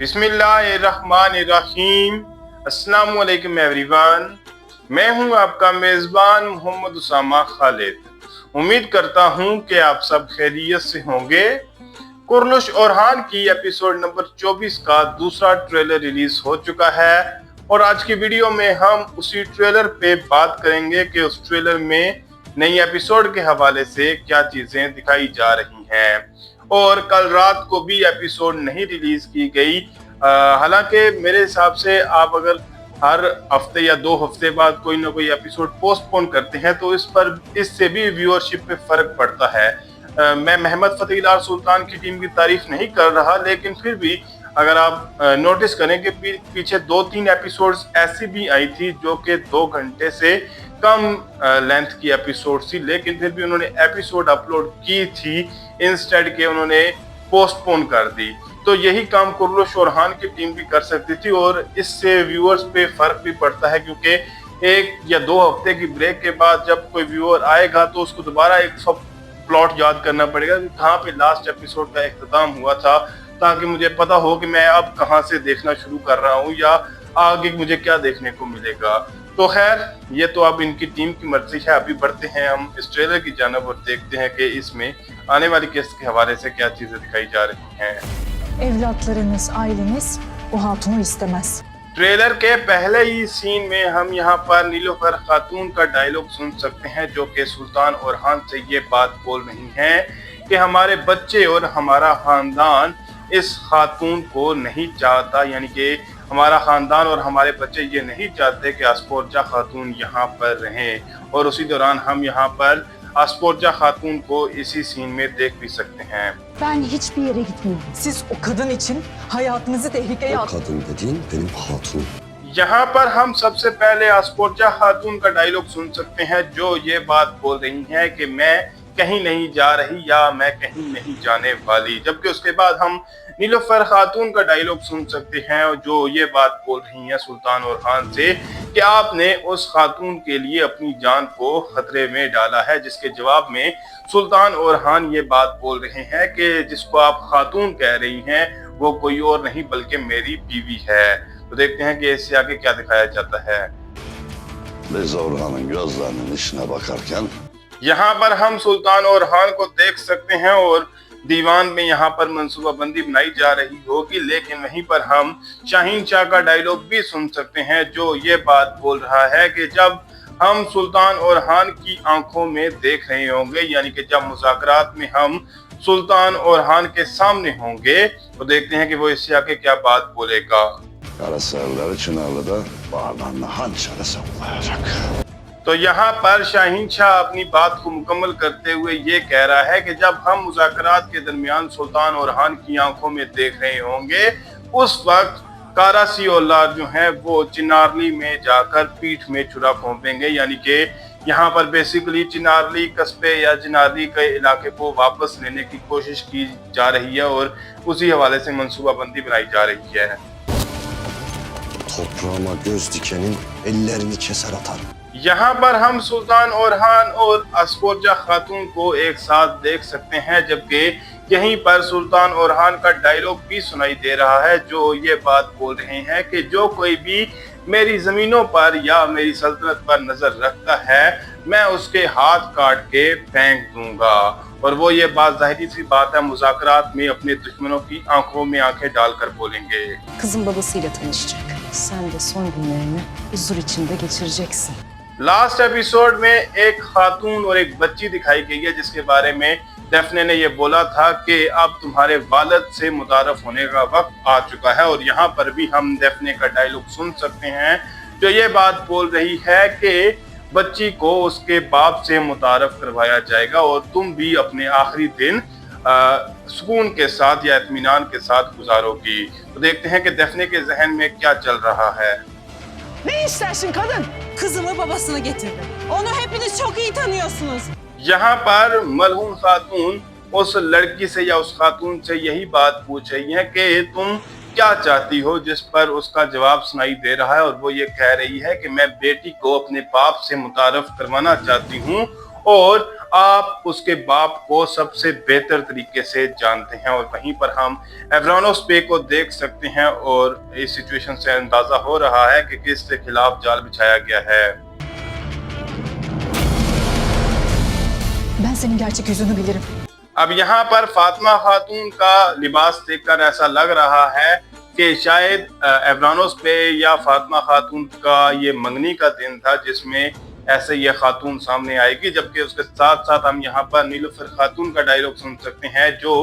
बिस्मिल्लाहिर्रहमानिर्रहीम। अस्सलाम वालेकुम एवरीवन। मैं हूं आपका मेज़बान मोहम्मद उसामा खालिद। उम्मीद करता हूं कि आप सब खैरियत से होंगे। कुरलुश ओरहान की एपिसोड नंबर 24 का दूसरा ट्रेलर रिलीज हो चुका है और आज की वीडियो में हम उसी ट्रेलर पे बात करेंगे कि उस ट्रेलर में नई एपिसोड के हवाले से क्या चीजें दिखाई जा रही हैं। और कल रात को भी एपिसोड नहीं रिलीज की गई। हालांकि मेरे हिसाब से आप अगर हर हफ्ते या 2 हफ्ते बाद कोई ना कोई एपिसोड पोस्टपोन करते हैं तो इससे भी व्यूअरशिप पे फर्क पड़ता है। मैं मोहम्मद फतेह सुल्तान की टीम की तारीफ नहीं कर रहा, लेकिन फिर भी अगर आप नोटिस करें कि पीछे 2-3 एपिसोड्स ऐसी भी आई थी जो कि 2 घंटे से कम लेंथ की एपिसोड थी, लेकिन फिर भी उन्होंने एपिसोड अपलोड की थी इंस्टेड के उन्होंने पोस्टपोन कर दी। तो यही काम कुरलुश ओरहान की टीम भी कर सकती थी और इससे व्यूअर्स पे फर्क भी पड़ता है, क्योंकि 1 या 2 हफ्ते की ब्रेक के बाद जब कोई व्यूअर आएगा तो उसको दोबारा एक सब प्लॉट याद करना पड़ेगा कि कहाँ पे लास्ट एपिसोड का इख्तिताम हुआ था, ताकि मुझे पता हो कि मैं अब कहाँ से देखना शुरू कर रहा हूँ या आगे मुझे क्या देखने को मिलेगा। तो खैर, ये तो अब इनकी टीम की मर्जी है। अभी बढ़ते हैं हम इस ट्रेलर की जानिब और देखते हैं कि इसमें आने वाली किस्त के हवाले से क्या चीजें दिखाई जा रही हैं। Evlatlarınız, aileniz o hatunu istemez. Trailer के पहले ही सीन में हम यहाँ पर नीलोफर खातून का डायलॉग सुन सकते हैं, जो कि सुल्तान ओरहान से ये बात बोल रही हैं कि हमारे बच्चे और हमारा खानदान इस खातून को नहीं चाहता, यानी कि हमारा खानदान और हमारे बच्चे ये नहीं चाहते कि अस्पोर्जा खातून यहाँ पर रहें। और उसी दौरान हम यहाँ पर अस्पोर्जा खातून को इसी सीन में देख भी सकते हैं। Ben hiçbir yere gitmiyorum. Siz o kadın için hayatınızı tehlikeye O attınız. kadın dediğin benim hatun. यहाँ पर हम सबसे पहले अस्पोर्जा खातून का डायलॉग सुन सकते हैं, जो ये बात बोल रही हैं कि मैं कहीं नहीं जा रही या मैं कहीं नहीं जाने वाली। जबकि उसके बाद हम नीलोफर खातून का डायलॉग सुन सकते हैं जो ये बात बोल रही हैं सुल्तान ओरहान से कि आपने उस खातून के लिए अपनी जान को खतरे में डाला है, जिसके जवाब में सुल्तान ओरहान ये बात बोल रहे हैं कि जिसको आप खातून कह रही हैं वो कोई और नहीं बल्कि मेरी बीवी है। तो देखते हैं कि इससे आगे क्या दिखाया जाता है। Biz Orhan'ın gözlerinin içine bakarken यहाँ पर हम सुल्तान ओरहान को देख सकते हैं और दीवान में यहाँ पर मंसूबाबंदी बनाई जा रही होगी, लेकिन वहीं पर हम शाहीन शाह का डायलॉग भी सुन सकते हैं जो ये बात बोल रहा है कि जब हम सुल्तान ओरहान की आंखों में देख रहे होंगे, यानी कि जब मुज़ाकरात में हम सुल्तान ओरहान के सामने होंगे, तो देखते हैं कि वो इससे आगे क्या बात बोलेगा। Karaseverleri Çınarlı'da bağırlarını hançere savunmayacak. तो यहाँ पर शाहीन शाह अपनी बात को मुकम्मल करते हुए ये कह रहा है कि जब हम मुज़ाकरात के दरमियान सुल्तान ओरहान की आंखों में देख रहे होंगे, उस वक्त कारासी औलाद जो है वो चिनारली में जाकर पीठ में छुरा घोंपेंगे। यानी कि यहाँ पर बेसिकली चिनारली कस्बे या चिनारली के इलाके को वापस लेने की कोशिश की जा रही है और उसी हवाले से मनसूबाबंदी बनाई जा रही है। Toprağıma göz dikenin ellerini keser atarım. यहाँ पर हम सुल्तान ओरहान और अस्पोर्जा खातून को एक साथ देख सकते हैं, जबकि यहीं पर सुल्तान ओरहान का डायलॉग भी सुनाई दे रहा है जो ये बात बोल रहे हैं कि जो कोई भी मेरी जमीनों पर या मेरी सल्तनत पर नजर रखता है मैं उसके हाथ काट के फेंक दूंगा। और वो ये बात जाहिर सी बात है मुज़ाकरात में अपने दुश्मनों की आंखों में आंखें डालकर बोलेंगे। Kızın babasıyla tanışacak. Sen de son günlerini huzur içinde geçireceksin. Last episode में एक खातून और एक बच्ची दिखाई गई है, जिसके बारे में डेफने ने ये बोला था कि अब तुम्हारे वालिद से मुतारफ होने का वक्त आ चुका है। और यहाँ पर भी हम डेफने का डायलॉग सुन सकते हैं जो ये बात बोल रही है कि बच्ची को उसके बाप से मुतारफ करवाया जाएगा और तुम भी अपने आखिरी दिन सुकून के साथ या इत्मीनान के साथ गुजारोगी। तो देखते हैं कि डेफने के जहन में क्या चल रहा है। Ne istersin kadın? Kızımı babasını getirdim. Onu hepiniz çok iyi tanıyorsunuz. यहाँ पर मलहून खातून उस लड़की से या उस खातून से यही बात पूछ रही है कि तुम क्या चाहती हो, जिस पर उसका जवाब सुनाई दे रहा है और वो ये कह रही है कि मैं बेटी को अपने बाप से मुतारफ करवाना चाहती हूँ और आप उसके बाप को सबसे बेहतर तरीके से जानते हैं। और वहीं पर हम एवरानोस पे को देख सकते हैं और इस सिचुएशन से अंदाजा हो रहा है कि किसके खिलाफ जाल बिछाया गया है। Ben senin gerçek yüzünü bilirim. अब यहाँ पर फातिमा खातून का लिबास देखकर ऐसा लग रहा है कि शायद एवरानोस पे या फातिमा खातून का ये मंगनी का दिन था जिसमें ऐसे ये खातून सामने आएगी। जबकि उसके साथ साथ हम यहाँ पर नीलुफर खातून का डायलॉग सुन सकते हैं जो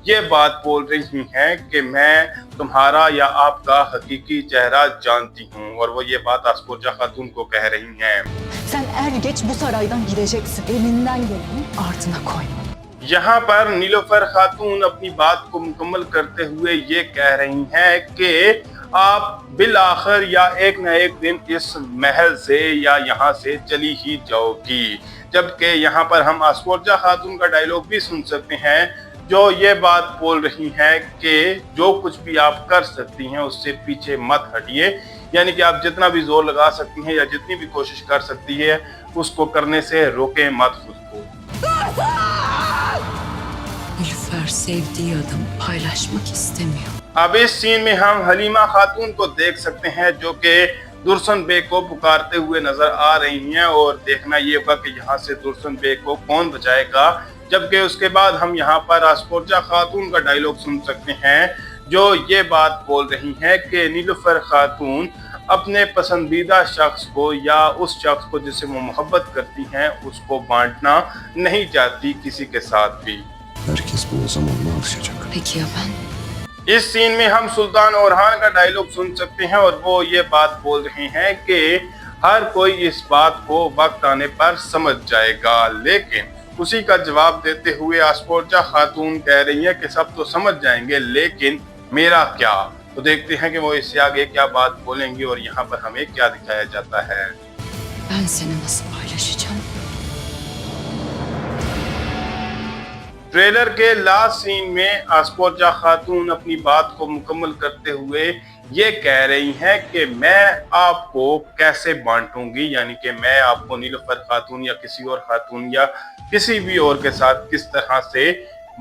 ये बात बोल रही हैं कि मैं तुम्हारा या आपका हकीकी चेहरा जानती हूँ, और वो ये बात आस्फोजा खातून को कह रही हैं। Sen er geç bu saraydan gideceksin. Elinden geleni ardına koyma. यहाँ पर नीलुफर खातून अपनी बात को मुकम्मल करते हुए ये कह रही हैं कि आप बिल आखिर या एक न एक दिन इस महल से या यहाँ से चली ही जाओगी। जबकि यहाँ पर हम आस्फोजा खातून का डायलॉग भी सुन सकते हैं जो ये बात बोल रही हैं कि जो कुछ भी आप कर सकती हैं उससे पीछे मत हटिए, यानी कि आप जितना भी जोर लगा सकती हैं या जितनी भी कोशिश कर सकती है उसको करने से रोके मत खुद को। Nilüfer sevdiği adamı paylaşmak istemiyor. अब इस सीन में हम हलीमा खातून को देख सकते हैं जो कि दुर्सन बे को पुकारते हुए नजर आ रही हैं, और देखना ये होगा कि यहाँ से दुर्सन बे को कौन बचाएगा। जबकि उसके बाद हम यहाँ पर आस्फोजा खातून का डायलॉग सुन सकते हैं जो ये बात बोल रही हैं कि नीलुफर खातून अपने पसंदीदा शख्स को या उस शख्स को जिससे वो मोहब्बत करती हैं उसको बांटना नहीं चाहती किसी के साथ भी। Herkes bu o zamanla alışacak. Peki ya ben? इस सीन में हम सुल्तान ओरहान का डायलॉग सुन सकते हैं और वो ये बात बोल रहे हैं कि हर कोई इस बात को वक्त आने पर समझ जाएगा। लेकिन उसी का जवाब देते हुए आस्फोजा खातून कह रही है कि सब तो समझ जाएंगे लेकिन मेरा क्या। तो देखते हैं कि वो इससे आगे क्या बात बोलेंगी और यहाँ पर हमें क्या दिखाया जाता है। Ben seni nasıl paylaşacağım? Trailer के लास्ट सीन में आस्फोजा खातून अपनी बात को मुकम्मल करते हुए ये कह रही हैं कि मैं आपको कैसे बांटूंगी, यानी कि मैं आपको नीलुफर खातून या किसी और खातून या किसी भी और के साथ किस तरह से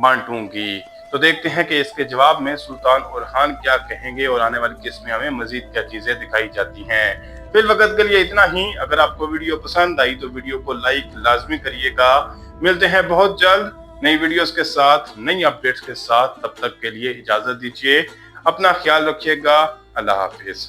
बांटूंगी। तो देखते हैं कि इसके जवाब में सुल्तान ओरहान क्या कहेंगे और आने वाली किस्त में हमें मजीद क्या चीजें दिखाई जाती हैं। फिर वक्त के लिए इतना ही। अगर आपको वीडियो पसंद आई तो वीडियो को लाइक लाजमी करिएगा। मिलते हैं बहुत जल्द नई वीडियोस के साथ, नई अपडेट्स के साथ। तब तक के लिए इजाजत दीजिए, अपना ख्याल रखिएगा। अल्लाह हाफिज।